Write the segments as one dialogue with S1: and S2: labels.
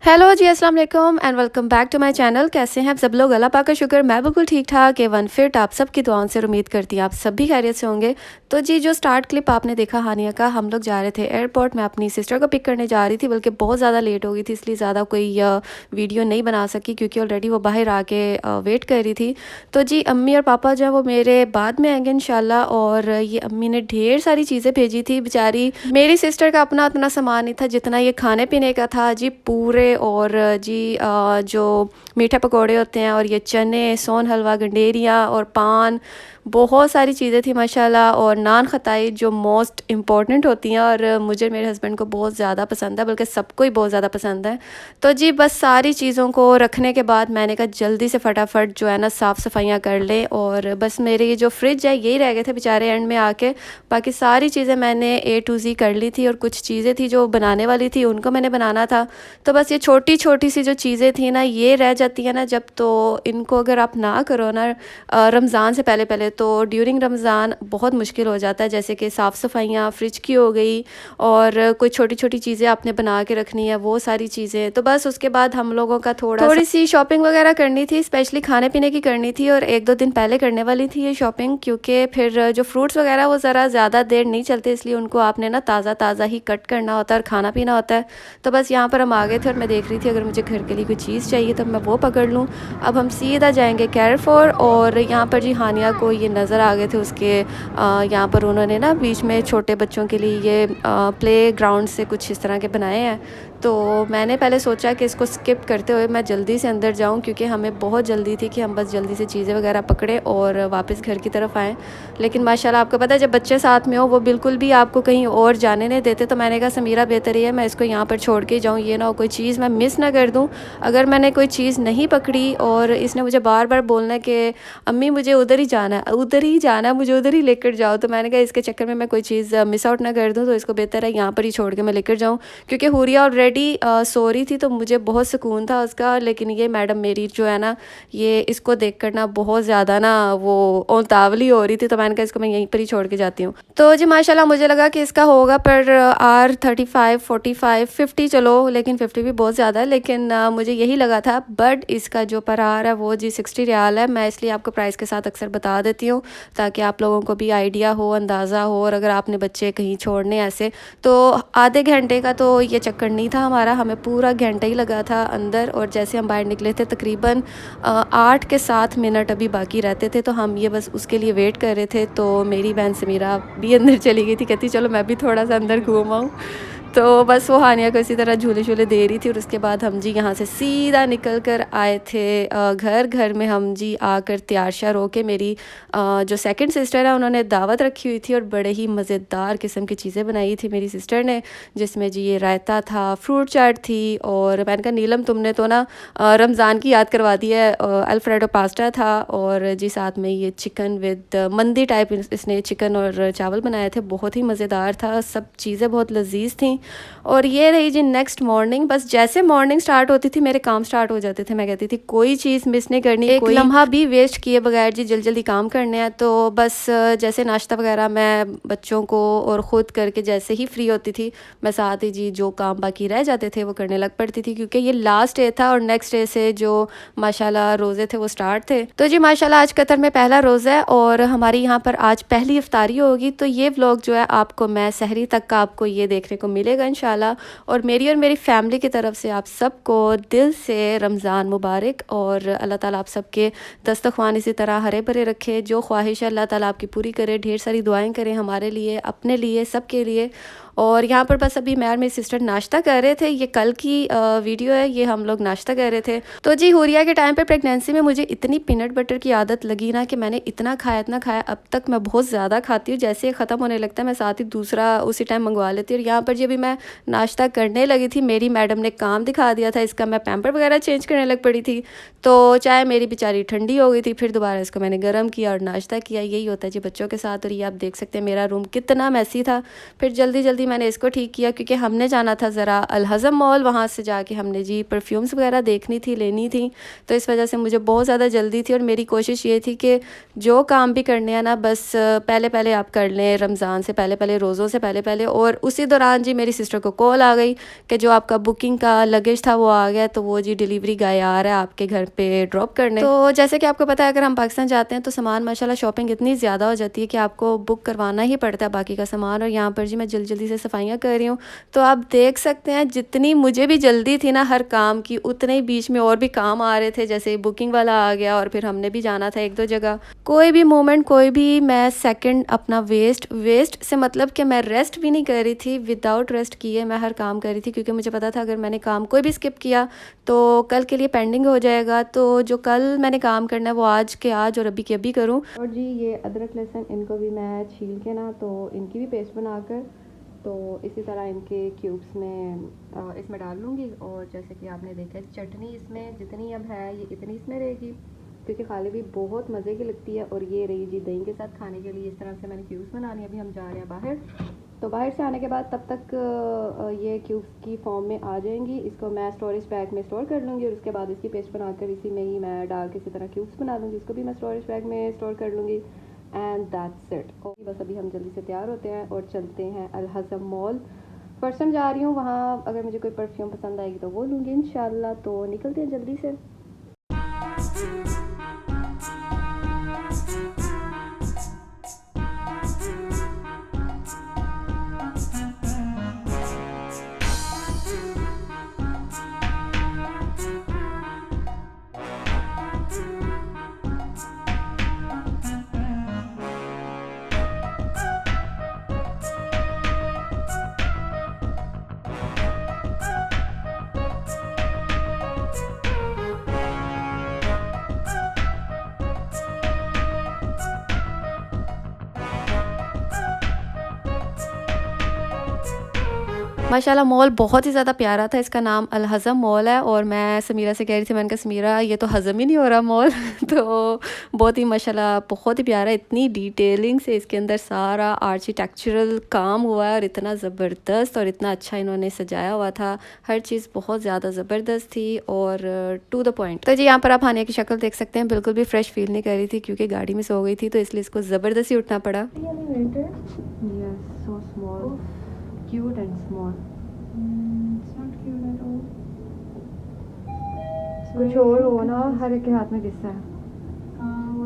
S1: Hello जी, अस्सलाम वालेकुम and welcome back to my channel. कैसे हैं आप सब लोग? अल्लाह पाक का शुक्र, मैं बिल्कुल ठीक ठाक एवन फिट। आप सबकी दुआओं से उम्मीद करती हूँ आप सब भी खैरियत से होंगे। तो जी, जो स्टार्ट क्लिप आपने देखा हानिया का, हम लोग जा रहे थे एयरपोर्ट। मैं अपनी सिस्टर को पिक करने जा रही थी, बल्कि बहुत ज़्यादा लेट हो गई थी, इसलिए ज़्यादा कोई वीडियो नहीं बना सकी क्योंकि ऑलरेडी वो बाहर आके वेट कर रही थी। तो जी, अम्मी और पापा जो है वो मेरे बाद में आएंगे इंशाल्लाह। और ये अम्मी ने ढेर सारी चीज़ें भेजी थी बेचारी। मेरी सिस्टर का अपना उतना सामान नहीं था जितना ये खाने पीने का था जी, पूरे। और जी जो मीठे पकोड़े होते हैं और ये चने, सोन हलवा, गंडेरियाँ और पान, बहुत सारी चीज़ें थी माशाल्लाह। और नान खताई जो मोस्ट इम्पॉर्टेंट होती हैं और मुझे मेरे हस्बैंड को बहुत ज़्यादा पसंद है, बल्कि सबको ही बहुत ज़्यादा पसंद है। तो जी, बस सारी चीज़ों को रखने के बाद मैंने कहा जल्दी से फटाफट जो है ना साफ़ सफाइयाँ कर लें। और बस मेरे ये जो फ्रिज है यही रह गए थे बेचारे एंड में आके। बाकी सारी चीज़ें मैंने A to Z कर ली थी और कुछ चीज़ें थी जो बनाने वाली थी उनको मैंने बनाना था। तो बस ये छोटी छोटी सी जो चीज़ें थी ना ये रह जाती है ना जब, तो इनको अगर आप ना करो ना रमज़ान से पहले पहले, तो ड्यूरिंग रमज़ान बहुत मुश्किल हो जाता है। जैसे कि साफ़ सफाइयाँ फ्रिज की हो गई और कोई छोटी छोटी चीज़ें आपने बना के रखनी है, वो सारी चीज़ें। तो बस उसके बाद हम लोगों का थोड़ी सी शॉपिंग वगैरह करनी थी, स्पेशली खाने पीने की करनी थी। और एक दो दिन पहले करने वाली थी ये शॉपिंग, क्योंकि फिर जो फ्रूट्स वगैरह वो ज़रा ज़्यादा देर नहीं चलते, इसलिए उनको आपने ना ताज़ा ताज़ा ही कट करना होता है और खाना पीना होता है। तो बस यहाँ पर हम आ गए थे और मैं देख रही थी अगर मुझे घर के लिए कोई चीज़ चाहिए तो मैं वो पकड़ लूँ। अब हम सीधा जाएंगे कैरफोर। और यहाँ पर जी हानिया को ये नज़र आ गए थे उसके यहाँ पर उन्होंने ना बीच में छोटे बच्चों के लिए ये प्ले ग्राउंड से कुछ इस तरह के बनाए हैं। तो मैंने पहले सोचा कि इसको स्किप करते हुए मैं जल्दी से अंदर जाऊं, क्योंकि हमें बहुत जल्दी थी कि हम बस जल्दी से चीज़ें वगैरह पकड़े और वापस घर की तरफ आएँ। लेकिन माशाल्लाह आपको पता है जब बच्चे साथ में हो वो बिल्कुल भी आपको कहीं और जाने नहीं देते। तो मैंने कहा समीरा बेहतर ही है मैं इसको यहाँ पर छोड़ के जाऊँ, ये ना हो कोई चीज़ मैं मिस ना कर दूँ। अगर मैंने कोई चीज़ नहीं पकड़ी और इसने मुझे बार बार बोलना है कि अम्मी मुझे उधर ही जाना है, उधर ही जाना है, मुझे उधर ही लेकर जाओ, तो मैंने कहा इसके चक्कर में मैं कोई चीज़ मिस आउट ना कर दूँ, तो इसको बेहतर है यहाँ पर ही छोड़ के मैं लेकर जाऊँ। क्योंकि हुरिया ऑलरेडी सो रही थी तो मुझे बहुत सुकून था उसका। लेकिन ये मैडम मेरी जो है ना ये इसको देख कर ना बहुत ज़्यादा ना वो उतावली हो रही थी, तो मैंने कहा इसको मैं यहीं पर ही छोड़ के जाती हूँ। तो जी माशाल्लाह मुझे लगा कि इसका होगा पर R35 45 50, चलो लेकिन 50 भी बहुत ज़्यादा है, लेकिन मुझे यही लगा था। बट इसका जो पर आर है वो जी 60 रियाल है। मैं इसलिए आपको प्राइस के साथ अक्सर बता देती हूँ ताकि आप लोगों को भी आइडिया हो, अंदाज़ा हो। और अगर आपने बच्चे कहीं छोड़ने ऐसे, तो आधे घंटे का तो ये चक्कर नहीं था हमारा, हमें पूरा घंटा ही लगा था अंदर। और जैसे हम बाहर निकले थे तकरीबन 8 के 7 मिनट अभी बाकी रहते थे, तो हम ये बस उसके लिए वेट कर रहे थे। तो मेरी बहन समीरा भी अंदर चली गई थी, कहती चलो मैं भी थोड़ा सा अंदर घूम आऊँ। तो बस वो हानिया को इसी तरह झूले झूले दे रही थी। और उसके बाद हम जी यहाँ से सीधा निकल कर आए थे घर में हम जी आकर तैयार श्यार होके, मेरी जो सेकंड सिस्टर है उन्होंने दावत रखी हुई थी और बड़े ही मज़ेदार किस्म की चीज़ें बनाई थी मेरी सिस्टर ने, जिसमें जी ये रायता था, फ्रूट चाट थी। और मैंने कहा नीलम तुमने तो ना रमज़ान की याद करवा दी है। अल्फ्रेडो पास्ता था और जी साथ में ये चिकन विद मंदी टाइप इसने चिकन और चावल बनाए थे, बहुत ही मज़ेदार था, सब चीज़ें बहुत लजीज थी। और ये रही जी नेक्स्ट मॉर्निंग। बस जैसे मॉर्निंग स्टार्ट होती थी मेरे काम स्टार्ट हो जाते थे। मैं कहती थी कोई चीज़ मिस नहीं करनी, एक लम्हा भी वेस्ट किए बगैर जी जल्दी जल्दी काम करने हैं। तो बस जैसे नाश्ता वगैरह मैं बच्चों को और ख़ुद करके जैसे ही फ्री होती थी मैं साथ ही जी जो काम बाकी रह जाते थे वो करने लग पड़ती थी, क्योंकि ये लास्ट डे था और नेक्स्ट डे से जो माशाल्लाह रोज़े थे वो स्टार्ट थे। तो जी माशाल्लाह आज कतर में पहला रोज़ा है और हमारी यहाँ पर आज पहली इफ्तारी होगी। तो ये व्लॉग जो है आपको मैं सहरी तक का आपको ये देखने को मिलेगा इंशाल्लाह। और मेरी फैमिली की तरफ से आप सबको दिल से रमज़ान मुबारक। और अल्लाह ताला आप सबके दस्तरख़्वान इसी तरह हरे भरे रखे, जो ख्वाहिश है अल्लाह ताला आपकी पूरी करे। ढेर सारी दुआएं करें हमारे लिए, अपने लिए, सबके लिए। और यहाँ पर बस अभी मैं और मेरी सिस्टर नाश्ता कर रहे थे, ये कल की वीडियो है, ये हम लोग नाश्ता कर रहे थे। तो जी हुरिया के टाइम पे प्रेगनेंसी में मुझे इतनी पीनट बटर की आदत लगी ना कि मैंने इतना खाया, अब तक मैं बहुत ज़्यादा खाती हूँ। जैसे ही ख़त्म होने लगता है मैं साथ ही दूसरा उसी टाइम मंगवा लेती हूँ। और यहाँ पर जी अभी मैं नाश्ता करने लगी थी, मेरी मैडम ने काम दिखा दिया था इसका, मैं पैम्पर वगैरह चेंज करने लग पड़ी थी। तो चाय मेरी बेचारी ठंडी हो गई थी, फिर दोबारा इसको मैंने गर्म किया और नाश्ता किया। यही होता है जी बच्चों के साथ। और ये आप देख सकते हैं मेरा रूम कितना मैसी था। फिर जल्दी जल्दी मैंने इसको ठीक किया क्योंकि हमने जाना था ज़रा अल हज़म मॉल, वहाँ से जाके हमने जी परफ्यूम्स वगैरह देखनी थी, लेनी थी। तो इस वजह से मुझे बहुत ज़्यादा जल्दी थी और मेरी कोशिश ये थी कि जो काम भी करने हैं ना बस पहले पहले आप कर लें, रमज़ान से पहले पहले, रोज़ों से पहले पहले। और उसी दौरान जी मेरी मेरी सिस्टर को कॉल आ गई कि जो आपका बुकिंग का लगेज था वो आ गया, तो वो जी डिलीवरी गाय आ रहा है आपके घर पे ड्रॉप करने। तो जैसे कि आपको पता है अगर हम पाकिस्तान जाते हैं तो सामान माशाल्लाह शॉपिंग इतनी ज़्यादा हो जाती है कि आपको बुक करवाना ही पड़ता है बाकी का सामान। और यहाँ पर जी मैं जल्दी जल्दी से सफाइयाँ कर रही हूँ, तो आप देख सकते हैं जितनी मुझे भी जल्दी थी ना हर काम की, उतने ही बीच में और भी काम आ रहे थे, जैसे बुकिंग वाला आ गया और फिर हमने भी जाना था 1-2 जगह। कोई भी मोमेंट, कोई भी मैं सेकंड अपना वेस्ट से मतलब कि मैं रेस्ट भी नहीं कर रही थी, विदाउट रेस्ट किए मैं हर काम कर रही थी, क्योंकि मुझे पता था अगर मैंने काम कोई भी स्किप किया तो कल के लिए पेंडिंग हो जाएगा। तो जो कल मैंने काम करना है वो आज के आज और अभी के अभी करूँ। और जी ये अदरक लहसुन इनको भी मैं छील के ना तो इनकी भी पेस्ट बनाकर तो इसी तरह इनके क्यूब्स में इसमें डाल लूँगी। और जैसे कि आपने देखा चटनी इसमें जितनी अब है ये इतनी इसमें रहेगी, क्योंकि खाली भी बहुत मज़े की लगती है। और ये रही जी दही के साथ खाने के लिए इस तरह से मैंने क्यूब्स बना लिए। अभी हम जा रहे हैं बाहर, तो बाहर से आने के बाद तब तक ये क्यूब्स की फॉर्म में आ जाएंगी। इसको मैं स्टोरेज बैग में स्टोर कर लूँगी और उसके बाद इसकी पेस्ट बनाकर इसी में ही मैं डाल के इसी तरह क्यूब्स बना लूँगी, इसको भी मैं स्टोरेज बैग में स्टोर कर लूँगी। And that's it. और बस अभी हम जल्दी से तैयार होते हैं और चलते हैं अल हज़म मॉल। फर्स्ट टाइम जा रही हूँ वहाँ, अगर मुझे कोई परफ्यूम पसंद आएगी तो वो लूँगी इंशाल्लाह। तो निकलते हैं जल्दी से। माशाल्लाह मॉल बहुत ही ज़्यादा प्यारा था। इसका नाम अल हज़म मॉल है और मैं समीरा से कह रही थी, मैंने कहा समीरा ये तो हज़म ही नहीं हो रहा मॉल तो बहुत ही माशाल्लाह बहुत ही प्यारा, इतनी डिटेलिंग से इसके अंदर सारा आर्किटेक्चरल काम हुआ है और इतना ज़बरदस्त और इतना अच्छा इन्होंने सजाया हुआ था। हर चीज़ बहुत ज़्यादा ज़बरदस्त थी और टू द पॉइंट। तो जी यहाँ पर आप हानिया की शक्ल देख सकते हैं, बिल्कुल भी फ्रेश फील नहीं कर रही थी क्योंकि गाड़ी में सो गई थी, तो इसलिए इसको ज़बरदस्ती उठना पड़ा। Cute and small.
S2: It's not cute at all.
S1: कुछ और हो ना, हर एक के हाथ में किस्सा है।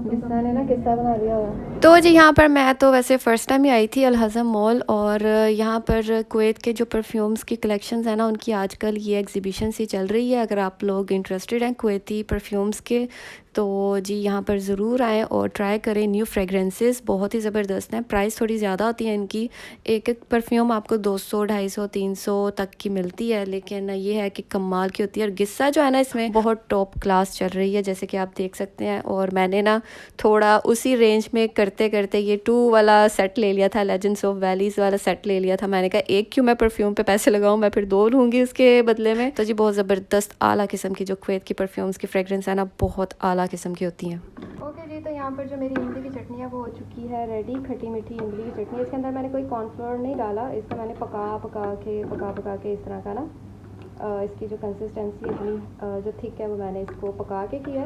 S1: किस्सा ने ना किस्सा बना दिया हुआ। तो जी यहाँ पर मैं तो वैसे फ़र्स्ट टाइम ही आई थी अल हज़म मॉल, और यहाँ पर कुवैत के जो परफ्यूम्स की कलेक्शंस है ना उनकी आजकल ये एग्जीबिशन सी चल रही है। अगर आप लोग इंटरेस्टेड हैं कुवैती परफ्यूम्स के तो जी यहाँ पर ज़रूर आएँ और ट्राई करें। न्यू फ्रेगरेंसेस बहुत ही ज़बरदस्त हैं। प्राइस थोड़ी ज़्यादा होती है इनकी, एक एक परफ्यूम आपको 200, 250, 300 तक की मिलती है, लेकिन ये है कि कमाल की होती है। और गिस्सा जो है ना इसमें बहुत टॉप क्लास चल रही है जैसे कि आप देख सकते हैं। और मैंने ना थोड़ा उसी रेंज में करते करते ये 2 वाला सेट ले लिया था, लेजेंड्स ऑफ वैलीज़ वाला सेट ले लिया था। मैंने कहा एक क्यों मैं परफ्यूम पे पैसे लगाऊं, मैं फिर 2 लूँगी उसके बदले में। तो जी बहुत ज़बरदस्त आला किस्म की जो कुवैत की परफ्यूम्स की फ्रेगरेंस है ना बहुत आला किस्म की होती हैं। ओके जी, तो यहाँ पर जो मेरी इमली की चटनी है वो हो चुकी है रेडी, खट्टी मीठी इमली की चटनी। इसके अंदर मैंने कोई कॉर्नफ्लोर नहीं डाला, इसको मैंने पका के इस तरह का ना इसकी जो कंसिस्टेंसी इतनी जो थिक है वो मैंने इसको पका के किया।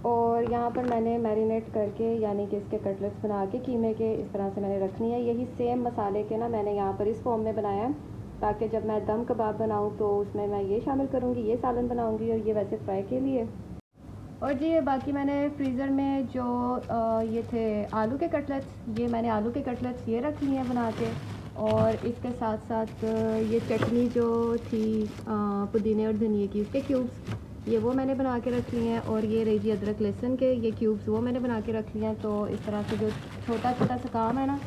S1: और यहाँ पर मैंने मैरिनेट करके यानी कि इसके कटलेट्स बना के कीमे के इस तरह से मैंने रखनी है। यही सेम मसाले के ना मैंने यहाँ पर इस फॉर्म में बनाया है, ताकि जब मैं दम कबाब बनाऊँ तो उसमें मैं ये शामिल करूँगी, ये सालन बनाऊँगी और ये वैसे फ्राई के लिए। और जी बाकी मैंने फ्रीज़र में जो ये थे आलू के कटलेट्स, ये मैंने आलू के कटलेट्स ये रख लिए हैं बना के। और इसके साथ साथ ये चटनी जो थी पुदीने और धनिए की, उसके क्यूब्स ये वो मैंने बना के रख लिए हैं। और ये रही जी अदरक लहसुन के ये क्यूब्स वो मैंने बना के रख लिए हैं। तो इस तरह से जो छोटा छोटा सा काम है ना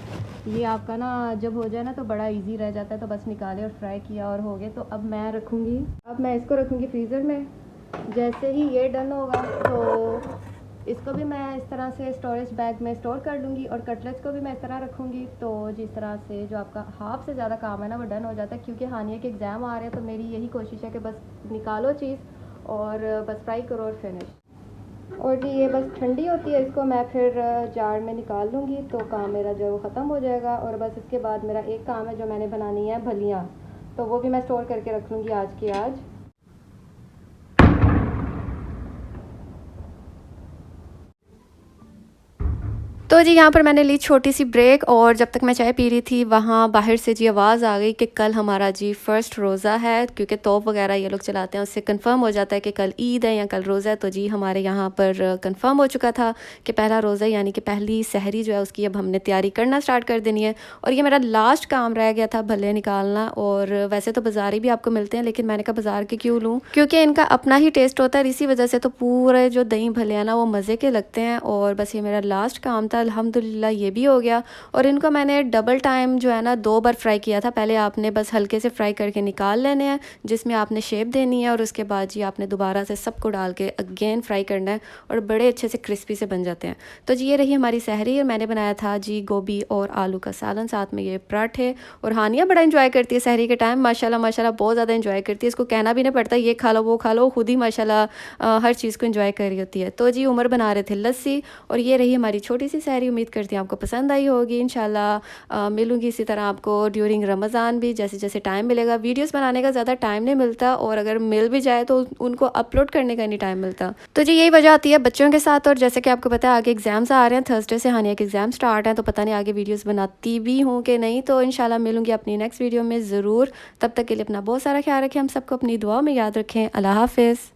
S1: ये आपका ना जब हो जाए ना तो बड़ा इजी रह जाता है, तो बस निकाले और फ्राई किया और हो गए। तो अब मैं रखूँगी, अब मैं इसको रखूँगी फ्रीज़र में। जैसे ही ये डन होगा तो इसको भी मैं इस तरह से स्टोरेज बैग में स्टोर कर लूँगी और कटलेट्स को भी मैं इस तरह रखूँगी। तो जिस तरह से जो आपका हाफ से ज़्यादा काम है ना वो डन हो जाता है, क्योंकि हानिया के एग्ज़ाम आ रहे हैं। तो मेरी यही कोशिश है कि बस निकालो चीज़ और बस फ्राई करो और फिनिश। और जी ये बस ठंडी होती है, इसको मैं फिर जार में निकाल लूँगी तो काम मेरा जो वो ख़त्म हो जाएगा। और बस इसके बाद मेरा एक काम है जो मैंने बनानी है भलियाँ, तो वो भी मैं स्टोर करके रख लूँगी आज की आज। तो तो जी यहाँ पर मैंने ली छोटी सी ब्रेक, और जब तक मैं चाय पी रही थी वहाँ बाहर से जी आवाज़ आ गई कि कल हमारा जी फर्स्ट रोज़ा है, क्योंकि तोप वगैरह ये लोग चलाते हैं, उससे कंफर्म हो जाता है कि कल ईद है या कल रोज़ा है। तो जी हमारे यहाँ पर कंफर्म हो चुका था कि पहला रोज़ा यानी कि पहली सहरी जो है उसकी अब हमने तैयारी करना स्टार्ट कर देनी है। और ये मेरा लास्ट काम रह गया था भले निकालना। और वैसे तो बाज़ारी भी आपको मिलते हैं, लेकिन मैंने कहा बाज़ार के क्यों लूँ, क्योंकि इनका अपना ही टेस्ट होता है। इसी वजह से तो पूरे जो दही भले हैं ना वो मज़े के लगते हैं। और बस ये मेरा लास्ट काम था, अल्हम्दुलिल्लाह ये भी हो गया। और इनको मैंने डबल टाइम जो है ना 2 बार फ्राई किया था। पहले आपने बस हल्के से फ्राई करके निकाल लेने हैं, जिसमें आपने शेप देनी है, और उसके बाद जी आपने दोबारा से सबको डाल के अगेन फ्राई करना है, और बड़े अच्छे से क्रिस्पी से बन जाते हैं। तो जी ये रही हमारी सहरी, और मैंने बनाया था जी गोभी और आलू का सालन, साथ में ये पराठे। और हानिया बड़ा इंजॉय करती है सहरी के टाइम, माशाल्लाह माशाल्लाह बहुत ज़्यादा इंजॉय करती है। इसको कहना भी नहीं पड़ता ये खा लो वो खा लो, खुद ही माशाल्लाह हर चीज़ को इंजॉय कर रही होती है। तो जी उमर बना रहे थे लस्सी, और ये रही हमारी छोटी सी सहरी। उम्मीद करती हूँ आपको पसंद आई होगी। इंशाल्लाह मिलूंगी इसी तरह आपको ड्यूरिंग रमज़ान भी, जैसे जैसे टाइम मिलेगा। वीडियोस बनाने का ज़्यादा टाइम नहीं मिलता, और अगर मिल भी जाए तो उनको अपलोड करने का नहीं टाइम मिलता। तो जी यही वजह आती है बच्चों के साथ। और जैसे कि आपको पता है आगे एग्ज़ाम्स आ रहे हैं, थर्सडे से हानिया के एग्ज़ाम स्टार्ट हैं, तो पता नहीं आगे वीडियोज़ बनाती भी हूँ कि नहीं। तो इंशाल्लाह मिलूंगी अपनी नेक्स्ट वीडियो में ज़रूर। तब तक के लिए अपना बहुत सारा ख्याल रखें, हम सबको अपनी दुआ में याद रखें। अल्लाह हाफ़िज़।